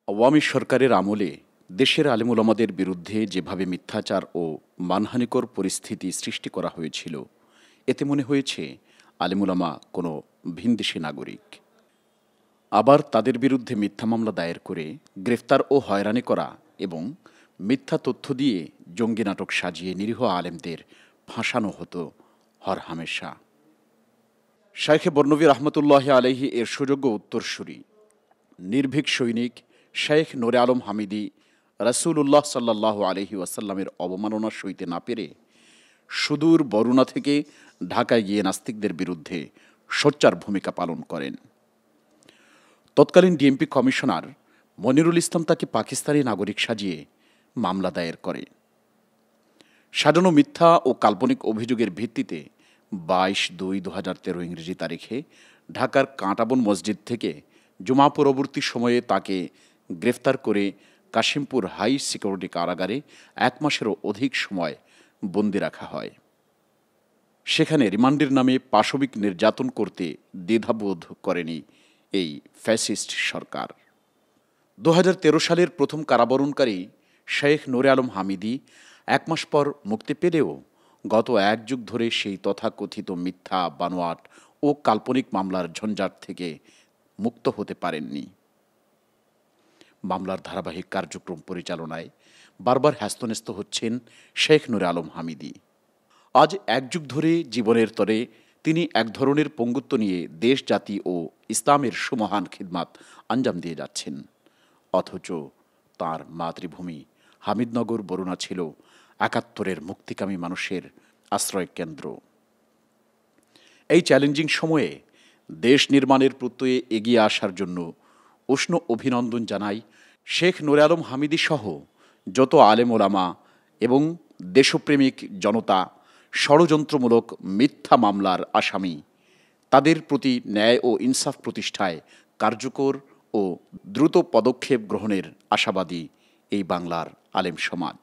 আওয়ামী সরকারের আমলে দেশের আলেম ওলামাদের বিরুদ্ধে যেভাবে মিথ্যাচার ও মানহানিকর পরিস্থিতি সৃষ্টি করা হয়েছিল, এতে মনে হয়েছে আলেম ওলামা কোনো ভিনদেশী নাগরিক। আবার তাদের বিরুদ্ধে মিথ্যা মামলা দায়ের করে গ্রেফতার ও হয়রানি করা এবং মিথ্যা তথ্য দিয়ে জঙ্গি নাটক সাজিয়ে নিরীহ আলেমদের ফাঁসানো হতো হরহামেশা। শাইখে বর্নবী রহমতুল্লাহ আলাইহি এর সুযোগ্য উত্তরসূরি নির্ভীক সৈনিক শেখ নূরে আলম হামিদি রাসূলুল্লাহ সাল্লাল্লাহু আলাইহি ওয়াসাল্লামের অবমাননা সইতে না পেরে সুদূর বরুণা থেকে ঢাকায় গিয়ে নাস্তিকদের বিরুদ্ধে সোচ্চার ভূমিকা পালন করেন। তৎকালীন ডিএমপি কমিশনার মনিরুল ইসলাম তাকে পাকিস্তানি নাগরিক সাজিয়ে মামলা দায়ের করে। সাজানো মিথ্যা ও কাল্পনিক অভিযোগের ভিত্তিতে 22/2/2013 ইংরেজি তারিখে ঢাকার কাঁটাবন মসজিদ থেকে জুমা পরবর্তী সময়ে তাকে গ্রেফতার করে কাশিমপুর হাই সিকিউরিটি কারাগারে 1 মাসেরও অধিক সময় বন্দি রাখা হয়। সেখানে রিমান্ডের নামে পাশবিক নির্যাতন করতে দ্বিধাবোধ করেনি এই ফ্যাসিস্ট সরকার। 2013 সালের প্রথম কারাবরণকারী শেখ নূরে আলম হামিদি 1 মাস পর মুক্তি পেলেও গত 1 যুগ ধরে সেই তথাকথিত মিথ্যা, বানোয়াট ও কাল্পনিক মামলার ঝঞ্ঝাট থেকে মুক্ত হতে পারেননি। মামলার ধারাবাহিক কার্যক্রম পরিচালনায় বারবার হ্যস্ত হচ্ছেন শেখ নূরে আলম হামিদি। আজ 1 যুগ ধরে জীবনের তরে তিনি এক ধরনের পঙ্গুত্ব নিয়ে দেশ, জাতি ও ইসলামের সুমহান খিদমাত আঞ্জাম দিয়ে যাচ্ছেন। অথচ তাঁর মাতৃভূমি হামিদনগর বরুণা ছিল 71-এর মুক্তিকামী মানুষের আশ্রয় কেন্দ্র। এই চ্যালেঞ্জিং সময়ে দেশ নির্মাণের প্রত্যয়ে এগিয়ে আসার জন্য উষ্ণ অভিনন্দন জানাই শেখ নূরে আলম হামিদি সহ যত আলেম ওলামা এবং দেশপ্রেমিক জনতা ষড়যন্ত্রমূলক মিথ্যা মামলার আসামি, তাদের প্রতি ন্যায় ও ইনসাফ প্রতিষ্ঠায় কার্যকর ও দ্রুত পদক্ষেপ গ্রহণের আশাবাদী এই বাংলার আলেম সমাজ।